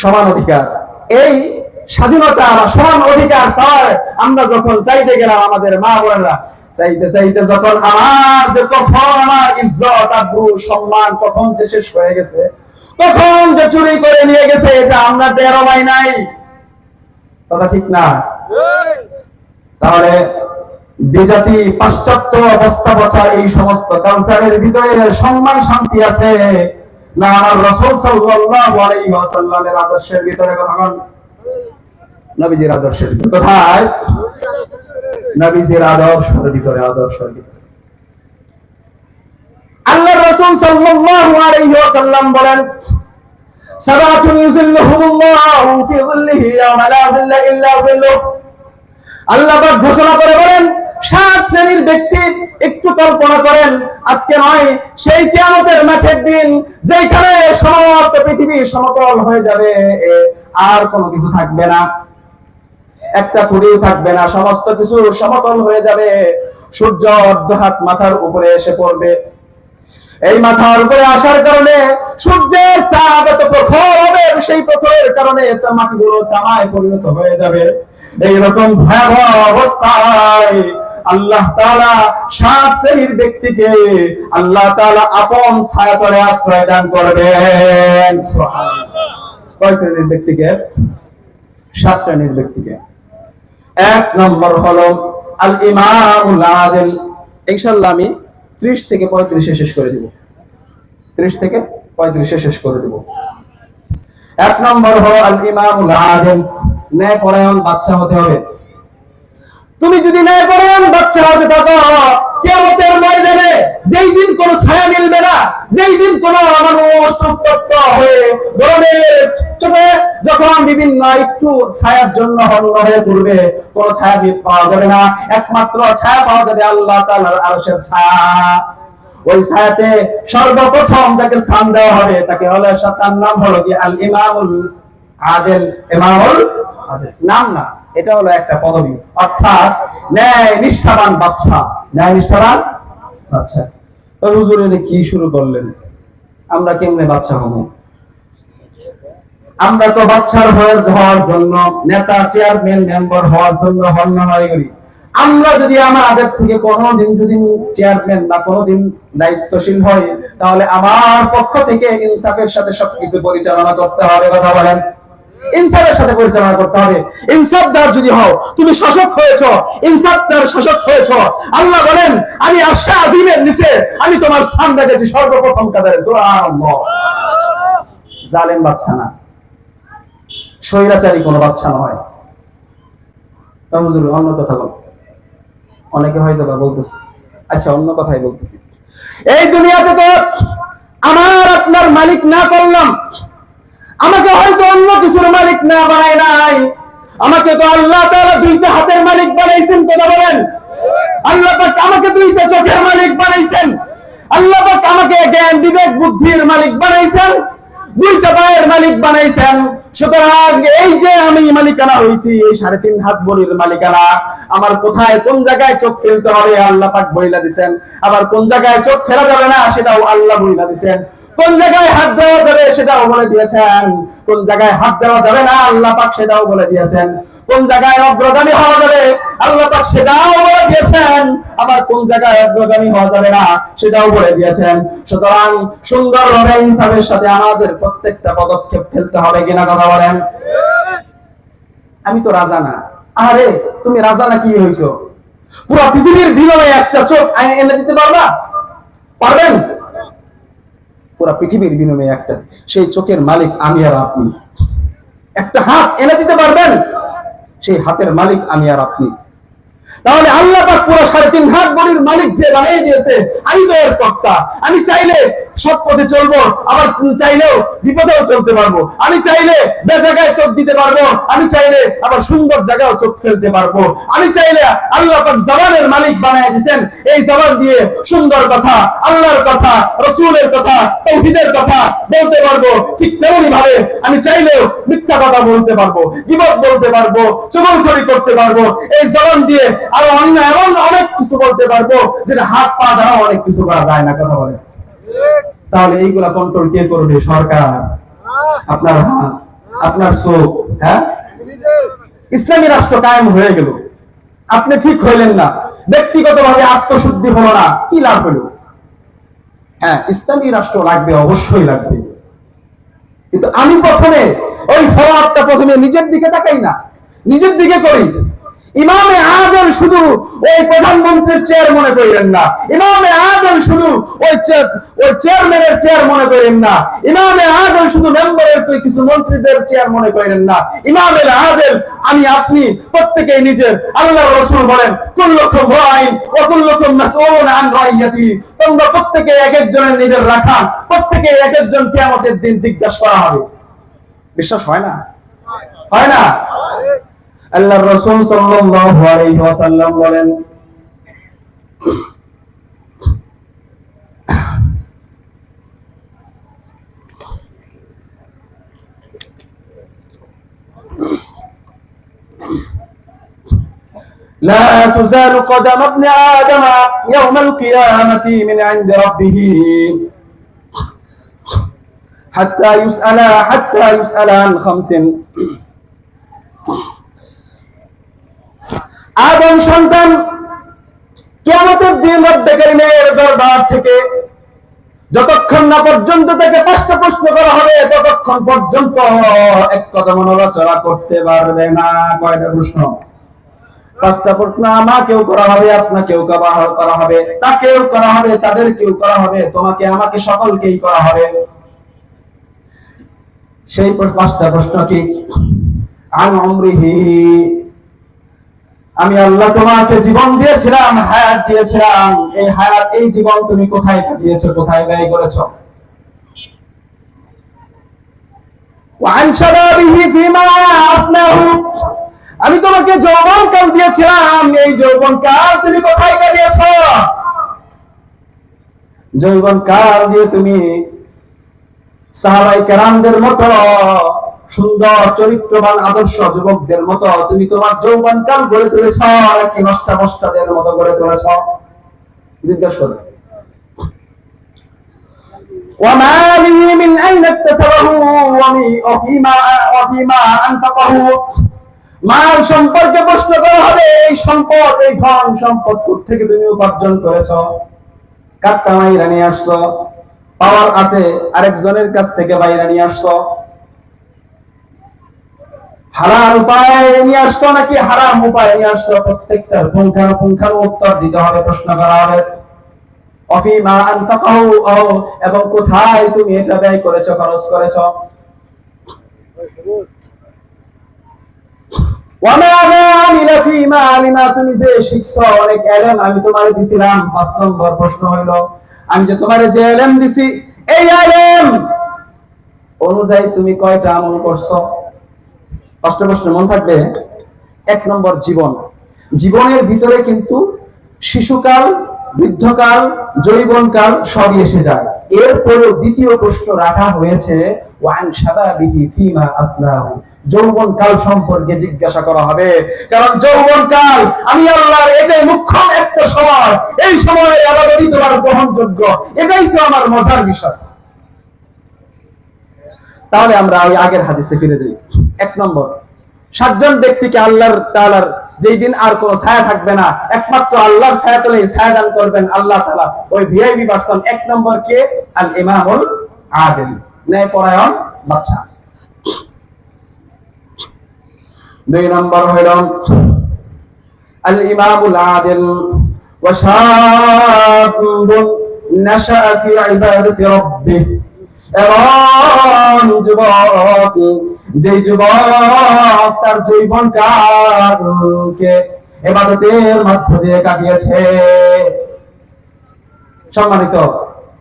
সমান অধিকার। এই স্বাধীনতা বা সমান অধিকার স্যার আমরা যখন চাইতে গেলাম, আমাদের মা বোনেরা চাইতে চাইতে যখন আমার যে কখন আমার ইজ্জত আব্রু সম্মান কখন যে শেষ হয়ে গেছে, কখন যে চুরি করে নিয়ে গেছে, এটা আমরা টেরও পাই নাই। কথা ঠিক না? তাহলে বিজাতি পাশ্চাত্য অবস্থা বছর এই সমস্ত কালচারের ভিতরে সম্মান শান্তি আছে না আমার রাসূল সাল্লাল্লাহু আলাইহি ওয়াসাল্লামের আদর্শের ভিতরে? কথা নবীজির আদর্শের ভিতরে কোথায়? নবীজির আদর্শের ভিতরে, আদর্শের ভিতরে আল্লাহর রাসূল সাল্লাল্লাহু আলাইহি ওয়াসাল্লাম বলেন, সাবাতুন ইউযিল্লুহুমুল্লাহু ফি যিল্লিহি ইয়াওমা লা যিল্লা ইল্লা যিল্লুহ। আল্লাহ পাক ঘোষণা করে বলেন, 7 শ্রেণীর ব্যক্তি, একটু কল্পনা করেন, আজকে নয় সেই কিয়ামতের মাঠের দিন যেখানে সমস্ত পৃথিবী সমতল হয়ে যাবে, আর কোনো কিছু থাকবে না, একটা কুড়িও থাকবে না, সমস্ত কিছু সমতল হয়ে যাবে। সূর্য অর্ধ হাত মাথার উপরে এসে পড়বে। এই মাথার উপরে আসার কারণে সূর্যের তাপ এত প্রখর হবে, সেই প্রখরের কারণে মাটিগুলো তামায় পরিণত হয়ে যাবে। এইরকম ভয়াবহ অবস্থায় আল্লাহ তাআলা 7 শ্রেণীর ব্যক্তিকে আল্লাহ তাআলা আপন ছায়াতলে আশ্রয় দান করবেন। সুবহানাল্লাহ। কয় শ্রেণীর ব্যক্তিকে? 7 শ্রেণীর ব্যক্তিকে। 1 নম্বর হলো আল ইমামুল আদিল। ইনশাআল্লাহ আমি 30 থেকে 35 শেষ করে দিব। 30 থেকে 35 শেষ করে দিব। 1 নম্বর হলো আল ইমামুল আদিল। ন্যায়পরায়ণ বাদশা হতে হবে। তুমি যদি ন্যায়পরায়ণ বাদশা হতে থাকো, কিয়ামতের ময়দানে যেই দিন কোনো ছায়া মিলবে না, যেই দিন কোনো মানুষ উত্তপ্ত হয়ে গরমের চোখে যখন বিভিন্ন একটু ছায়ার জন্য হন্য হয়ে পড়বে, কোনো ছায়া পাওয়া যাবে না, একমাত্র ছায়া পাওয়া যাবে আল্লাহ তাআলার আরশের ছায়া। ওই ছায়াতে সর্বপ্রথম যাকে স্থান দেওয়া হবে তাকে হলো, তার নাম হলো কি আল ইমামুল আদিল। ইমামুল আদিল নাম না, এটা হলো একটা পদবি, অর্থাৎ ন্যায় নিষ্ঠাবান বাদশা। ন্যায় নিষ্ঠাবান বাদশা। তো হুজুর এটা কি শুরু করলেন? আমরা কেমনে বাদশা হব? আমরা তো বাদশার হওয়ার জন্য, নেতা চেয়ারম্যান মেম্বার হওয়ার জন্য হন্য হয় করি। আমরা যদি আমাদের থেকে কোনোদিন যদি চেয়ারম্যান বা কোনোদিন দায়িত্বশীল হই, তাহলে আমার পক্ষ থেকে ইনসাফের সাথে সবকিছু পরিচালনা করতে হবে। কথা বলেন, ইনসাফের সাথে পরিচালনা করতে হবে। ইনসাফদার যদি হও, তুমি শাসক হয়েছো, ইনসাফদার শাসক হয়েছো, আল্লাহ বলেন আমি আরশে আযীমের নিচে আমি তোমার স্থান রেখেছি সর্বপ্রথম কাতারে। সুবহানাল্লাহ। জালেম বাদশা না, স্বৈরাচারী কোনো বাদশা নয়। হুজুর অন্য কথা বল, অনেকে হয়তো বা বলতেছে, আচ্ছা অন্য কথাই বলতেছি। এই দুনিয়াতে তো আমার আপনার মালিক না করলাম, আমাকে হয়তো অন্য কিছুর মালিক না বানায় নাই, আমাকে তো আল্লাহ তাআলা 2টা হাতের মালিক বানাইছেন। কথা বলেন, আল্লাহ পাক আমাকে 2টা চোখের মালিক বানাইছেন, আল্লাহ পাক আমাকে জ্ঞান বিবেক বুদ্ধির মালিক বানাইছেন, 2টা পায়ের মালিক বানাইছেন। সুতরাং এই যে আমি মালিকানা হইছি, এই 3.5 হাত বলির মালিকানা, আমার কোথায় কোন জায়গায় চোখ ফেলতে হবে আল্লাহ পাক বইলা দিবেন, আবার কোন জায়গায় চোখ ফেলা যাবে না সেটাও আল্লাহ বইলা দিবেন, কোন জায়গায় হাত দেওয়া যাবে সেটাও বলে দিয়েছেন, কোন জায়গায় হাত দেওয়া যাবে না আল্লাহ পাক সেটাও বলে দিয়েছেন, কোন জায়গায় অগ্রগামী হওয়া যাবে আল্লাহ পাক সেটাও বলে দিয়েছেন, আবার কোন জায়গায় অগ্রগামী হওয়া যাবে না সেটাও বলে দিয়েছেন। সুতরাং সুন্দরভাবে ইনসাফের সাথে আমাদের প্রত্যেকটা পদক্ষেপ ফেলতে হবে কিনা? কথা বলেন। আমি তো রাজা না। আরে তুমি রাজা না কি হইছো? পুরো পৃথিবীর বিনিময়ে একটা চোখ এনে দিতে পারবা? পারবেন? পুরো পৃথিবীর বিনিময়ে একটা, সেই চোখের মালিক আমি আর আপনি। একটা হাত এনে দিতে পারবেন? সেই হাতের মালিক আমি আর আপনি। তাহলে আল্লাহ পাক পুরো 3.5 হাত বলির মালিক যে বানিয়ে দিয়েছে, আমি তো এর কর্তা। আমি চাইলে সৎ পথে চলবো, আবার চাইলেও বিপদেও চলতে পারবো, আমি চাইলে বেজায়গায় চোখ দিতে পারবো, আমি চাইলে আবার সুন্দর জায়গায় চোখ ফেলতে পারবো, আমি চাইলে আল্লাহ পাক জবানের মালিক বানিয়ে দিয়েছেন, এই জবান দিয়ে সুন্দর কথা, আল্লাহর কথা, রাসূলের কথা, তাওহীদের কথা বলতে পারবো। ঠিক তেমনি ভাবে আমি চাইলেও মিথ্যা কথা বলতে পারবো, গীবত বলতে পারবো, চগলখড়ি করতে পারবো। এই জবান দিয়ে আরো অন্য এমন অনেক কিছু বলতে পারবো যেটা হাত পা দ্বারা অনেক কিছু করা যায় না। কথা বলে, তাহলে এইগুলা কন্ট্রোল কে করবে? সরকার। আপনার হাত, আপনার চোখ, হ্যাঁ ইসলামী রাষ্ট্র কায়েম হয়ে গেল, আপনি ঠিক হইলেন না, ব্যক্তিগতভাবে আত্মশুদ্ধি হলো না, কি লাভ হলো? হ্যাঁ, ইসলামী রাষ্ট্র লাগবে, অবশ্যই লাগবে, কিন্তু আমি প্রথমে ওই ফওয়াদটা প্রথমে নিজের দিকে তাকাই না, নিজের দিকে করি। ইমামে আদম শুধু ওই প্রধানমন্ত্রীর চেয়ার মনে করেন না, ইমামে আদম শুধু ওই চেয়ারম্যানের চেয়ার মনে করেন না, ইমামে আদম শুধু মেম্বারের কিছু মন্ত্রীদের চেয়ার মনে করেন না। ইমামে আদম আমি আপনি প্রত্যেকেই নিজের। আল্লাহর রাসূল বলেন, কুল্লুকুম রাইন ওয়া কুল্লুকুম মাসউলুন আন রাইয়াতি, তোমরা প্রত্যেকে এক একজনের নিজের রাখা, প্রত্যেকে এক একজন কিয়ামতের দিন জিজ্ঞাসা করা হবে। বিশ্বাস হয় না? হয় না? আল্লাহর রাসূল সাল্লাল্লাহু আলাইহি ওয়াসাল্লাম বলেন, لا تزال قدم ابن آدم يوم القيامة من عند ربه حتى يسأل عن خمس। আদম সন্তান কিয়ামতের দিন রব্বে কারীমের দরবার থেকে যতক্ষণ না পর্যন্ত তাকে 5টা প্রশ্ন করা হবে, ততক্ষণ পর্যন্ত এক কদম নড়াচড়া করতে পারবে না। কয়টা প্রশ্ন? 5টা প্রশ্ন। আমাকেও করা হবে, আপনাকেও করা হবে, তাকেও করা হবে, তাদেরকেও করা হবে, তোমাকে আমাকে সকলকেই করা হবে। সেই 5টা প্রশ্ন কি? আন উমরিহি, আমি আল্লাহ তোমাকে জীবন দিয়েছিলাম, হায়াত দিয়েছিলাম, এই হায়াত, এই জীবন তুমি কোথায় কাটিয়েছো, কোথায় ব্যয় করেছো? ওয়া আন শাবাবিহি ফিমা আফনাহু, আমি তোমাকে যৌবনকাল দিয়েছিলাম, এই যৌবনকাল তুমি কোথায় কাটিয়েছো? যৌবনকাল দিয়ে তুমি সাহাবায়ে কেরামদের মতো সুন্দর চরিত্রবান আদর্শ যুবকদের মতো তুমি তোমার যৌবনকাল গড়ে তুলেছ, নাকি নষ্টাবস্তাদের মতো গড়ে তুলেছ? জিজ্ঞাসা করো। ওয়া মালিহি মিন আইনা ইকতাসাবাহু ওয়া ফীমা আনফাকাহু, মাল সম্পর্কে প্রশ্ন করা হবে, এই সম্পদ, এই ধন সম্পদ কোথা থেকে তুমি উপার্জন করেছ, কাট্টা মাইরা নিয়ে আসছো, পাওয়ার আছে আরেকজনের কাছ থেকে বাইরে নিয়ে আসছো, হালাল উপায়ে নিয়ে আসছো নাকি হারাম উপায়ে নিয়ে আসছো, প্রত্যেকটার পুঙ্খানুপুঙ্খানু উত্তর দিতে হবে, প্রশ্ন করা হবে। অফিমা আনফাকাহু, এবং কোথায় তুমি এটা ব্যয় করেছো, খরচ করেছো। ওয়ামা আমিলা ফিমা আলিমা, তুমি যে শিখছো, অনেক ইলম আমি তোমারে দিছিলাম। 5 নম্বর প্রশ্ন হইল, আমি যে তোমারে যে ইলম দিছি, এই ইলম অনুযায়ী তুমি কয়টা আমল করছো? 5টা প্রশ্ন মন থাকবে। 1 নম্বর জীবন, জীবনের ভিতরে কিন্তু শিশুকাল, বৃদ্ধকাল, যৌবনকাল সবই এসে যায়। এরপরে দ্বিতীয় প্রশ্ন রাখা হয়েছে ওয়ান শাবাবিহি ফিমা আফনাহু, যৌবনকাল সম্পর্কে জিজ্ঞাসা করা হবে, কারণ যৌবনকাল আমি আল্লাহর এটাই মুখ্যম একটা সময়, এই সময়ে ইবাদতই তোমার গ্রহণযোগ্য, এটাই তো আমার মজার বিষয়। তাহলে আমরা ওই আগের হাদিসে ফিরে যাই। 1 নম্বর, 7 জন ব্যক্তিকে আল্লাহর তাআলার যেই দিন আর কোনো ছায়া থাকবে না, একমাত্র আল্লাহর ছায়া তলে ছায়া দান করবেন আল্লাহ তাআলা, ওই ভিআইপি পারসন। 1 নম্বর কে? আল ইমামুল আদিল, ন্যায়পরায়ণ বাদশা। 2 নম্বর হইল আল ইমামুল আদিল ওয়া শাবুন নাশা ফি ইবাদাতি রাব্বিহ, এবং যুবক, যে যুবক তার জীবনকালকে ইবাদতের মধ্য দিয়ে কাটিয়েছে। সম্মানিত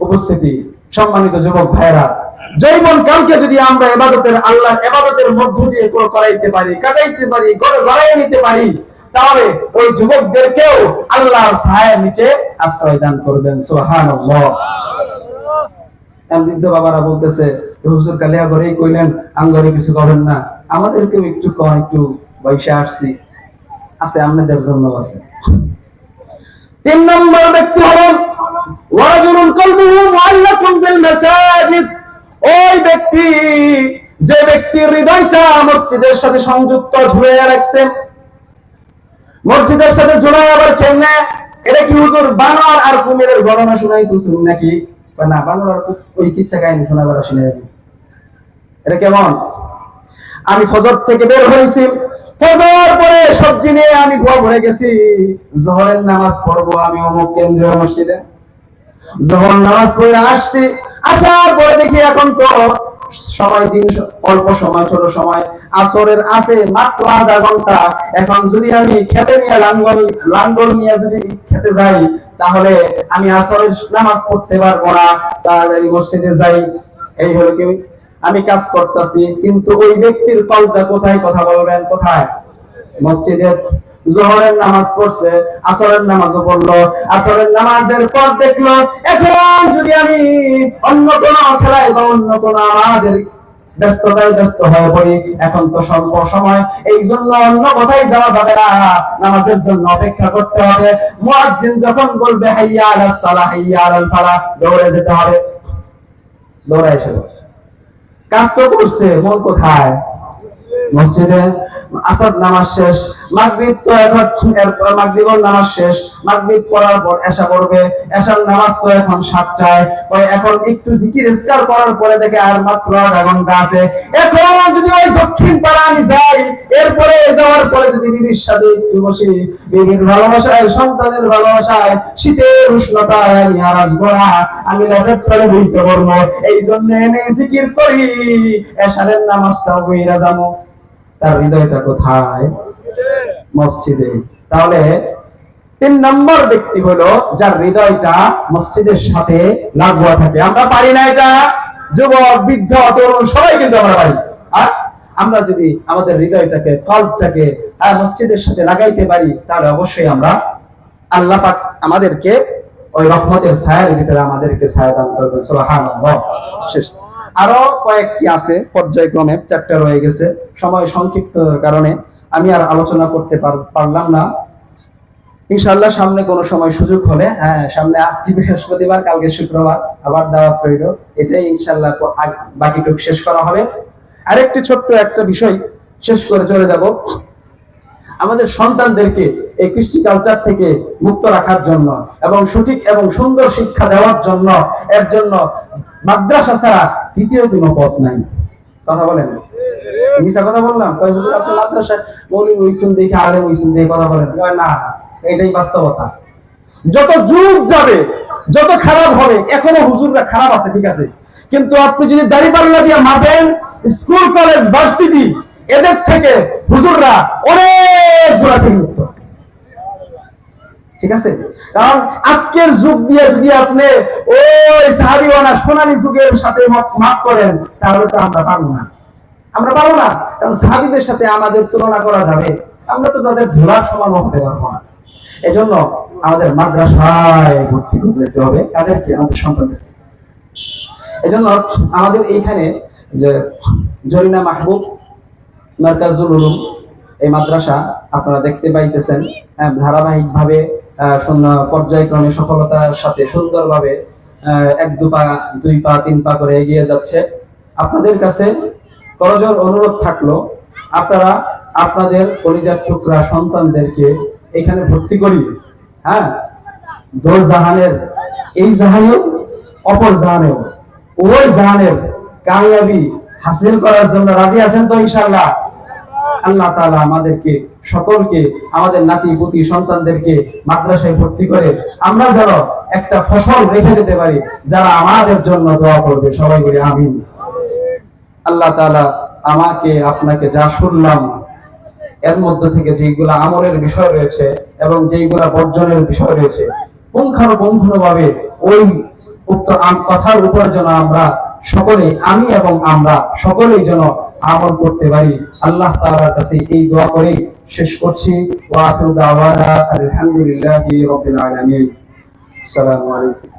উপস্থিতি, সম্মানিত যুবক ভাইরা, জীবনকালকে যদি আমরা ইবাদতের, আল্লাহর ইবাদতের মধ্য দিয়ে করাইতে পারি, কাটাইতে পারি, গড়াই নিতে পারি, তাহলে ওই যুবকদেরকেও আল্লাহর ছায়ার নিচে আশ্রয় দান করবেন। সুবহানাল্লাহ। বৃদ্ধ বাবারা বলতেছে, হুজুর কালিয়া ঘরেই কইলেন, আঙ্গরে কিছু করবেন না, আমাদেরকেও একটু একটু বয়সে আসছি, আছে আপনাদের জন্য আছে। 3 নম্বর ব্যক্তি হলেন ওয়ারাজুলুন কলবুহু মুআল্লাকুন বিল মাসাজিদ, ওই ব্যক্তি যে ব্যক্তির হৃদয়টা মসজিদের সাথে সংযুক্ত ঝুলাইয়া রাখছে, মসজিদের সাথে ঝুলাইয়া আবার কেমনে? এটা কি হুজুর বানর আর কুমিরের গণনা শোনাইতেছেন নাকি? না, বানর আর ওই কিচ্ছা কাহিনী শোনাবার আসলে এটা কেমন? আমি ফজর থেকে বের হয়েছি, ফজর পরে সবজি নিয়ে আমি ঘরে গেছি, জোহরের নামাজ পড়বো আমি অমুক কেন্দ্রীয় মসজিদে। জোহর নামাজ পড়ে আসছি, আসার পরে দেখি এখন তো সময় দিন অল্প সময়, ছোট সময়, আসরের আছে মাত্র আধা ঘন্টা। এখন যদি আমি খেতে নিয়ে লাঙ্গল নিয়ে যদি খেতে যাই, তাহলে আমি আসরের নামাজ পড়তে পারবো না, তাহলে আমি মসজিদে যাই। এই হলো কি আমি কাজ করতেছি, কিন্তু ওই ব্যক্তির কলটা কোথায়? কথা বলবেন কোথায়? মসজিদে। জোহরের নামাজ পড়ছে, আসরের নামাজও পড়লো, আসরের নামাজের পর দেখলো এখন যদি আমি অন্য কোনো খেলায় বা অন্য কোনো আমাদের ব্যস্ততায় ব্যস্ত হয়ে পড়ি, এখন তো স্বল্প সময়, এই জন্য অন্য কোথায় যাওয়া যাবে না, নামাজের জন্য অপেক্ষা করতে হবে। মুয়াজ্জিন যখন বলবে হাইয়া আলাস সালাহ হাইয়া আলাল ফালাহ, দৌড়ে যেতে হবে। দৌড়ায় এসে কাজ তো করছে, মন কোথায়? মসজিদে। আসর নামাজ শেষ, মাগরিব তো এখন, এরপর মাগরিবের নামাজ শেষ, মাগরিব পড়ার পর এশা পড়বে, এশার নামাজ তো এখন 7টায়, এখন একটু জিকির ইজকার করার পরে দেখে আর মাত্র আধা ঘন্টা আছে। এখন যদি ওই দক্ষিণ পাড়া আমি যাই, এরপরে যাওয়ার পরে যদি বিবির সাথে একটু বসি, বিবির ভালোবাসায়, সন্তানের ভালোবাসায়, শীতের উষ্ণতায় আমি আর আসবো না, আমি ল্যাপের তলে বইতে পারবো। এই জন্য এনে জিকির করি, এশারের নামাজটাও বইরা যাবো। তার হৃদয়টা কোথায়? মসজিদে। তাহলে 3 নম্বর ব্যক্তি হলো যার হৃদয়টা মসজিদের সাথে লাগোয়া থাকে। আমরা পারি না এটা, যুবক, বৃদ্ধ, তরুণ সবাই কিন্তু আমরা পারি। আর আমরা যদি আমাদের হৃদয়টাকে, কলবটাকে মসজিদের সাথে লাগাইতে পারি, তাহলে অবশ্যই আমরা, আল্লাহ পাক আমাদেরকে ওই রহমতের ছায়ার ভিতরে আমাদেরকে ছায়া দান করবেন। সুবহানাল্লাহ। শেষ। আরো কয়েকটি আছে, পর্যায়ক্রমে 4টা রয়ে গেছে, সময় সংক্ষিপ্ত কারণে আমি আর আলোচনা করতে পারলাম না। ইনশাআল্লাহ সামনে কোনো সময় সুযোগ হলে, সামনে আজকে বৃহস্পতিবার, কালকে শুক্রবার আবার দাওয়াত রইল, এটাই ইনশাআল্লাহ বাকিটুকু শেষ করা হবে। আরেকটি ছোট্ট একটা বিষয় শেষ করে চলে যাব। আমাদের সন্তানদেরকে এই কৃষ্টি কালচার থেকে মুক্ত রাখার জন্য এবং সঠিক এবং সুন্দর শিক্ষা দেওয়ার জন্য, এর জন্য মাদ্রাসা ছাড়া দ্বিতীয় কোনো পথ নাই। কথা বলেন? মিছা কথা বললাম? কয় হুজুর আপনি মাদ্রাসায় মৌলবী হইছেন দেখে, আলেম হইছেন দেখে কথা বলেন? না, এটাই বাস্তবতা। যত যুগ যাবে, যত খারাপ হবে, এখনো হুজুররা খারাপ আছে, ঠিক আছে, কিন্তু আপনি যদি দাড়িপাল্লা দিয়ে মাপেন, স্কুল, কলেজ, ভার্সিটি, এদের থেকে হুজুররা অনেক গুণাতে মুক্ত, ঠিক আছে? কারণ আজকের যুগ দিয়ে যদি আপনি ওই সাহাবীওয়ালা সোনালী যুগের সাথে মাপ করেন, তাহলে তো আমরা পারবো না। আমরা পারবো না, কারণ সাহাবীদের সাথে আমাদের তুলনা করা যাবে, আমরা তো তাদের ধুলার সমান হতে পারবো না। এজন্য আমাদের মাদ্রাসায় ভর্তি করতে হবে। কাদেরকে? আমাদের সন্তানদেরকে। এজন্য আমাদের এইখানে যে জরিনা মাহবুব মারকাজুল উলুম, এই মাদ্রাসা আপনারা দেখতে পাইতেছেন, ধারাবাহিকভাবে পর্যায়ক্রমে সফলতার সাথে সুন্দরভাবে 1 2 পা 2 পা 3 পা করে এগিয়ে যাচ্ছে। আপনাদের কাছে করজোর অনুরোধ থাকলো, আপনারা আপনাদের কলিজার টুকরা সন্তানদেরকে এখানে ভর্তি করি। দো জাহানের, এই জাহানেও অপর জাহানেও, ওই জাহানের কামিয়াবি হাসিল করার জন্য রাজি আছেন তো ইনশাআল্লাহ? আল্লাহ তাআলা আমাদেরকে সকলকে, আমাদের নাতি পুতি সন্তানদেরকে মাদ্রাসায় ভর্তি করে আমরা যেন একটা ফসল রেখে যেতে পারি, যারা আমাদের জন্য দোয়া করবে। সবাই বলি আমিন। আল্লাহ তাআলা আমাকে আপনাকে যা শুনলাম, এর মধ্য থেকে যেগুলা আমলের বিষয় রয়েছে এবং যেগুলা বর্জনের বিষয় রয়েছে, পুঙ্খানুপুঙ্খভাবে ওই উক্ত কথার উপর যেন আমরা সকলে, আমি এবং আমরা সকলেই যেন আমল করতে পারি। আল্লাহ তাআলার কাছে এই দোয়া করে শেষ করছি। ওয়া আখিরু দাওয়ানা আলহামদুলিল্লাহি রাব্বিল আলামিন। আসসালামু আলাইকুম।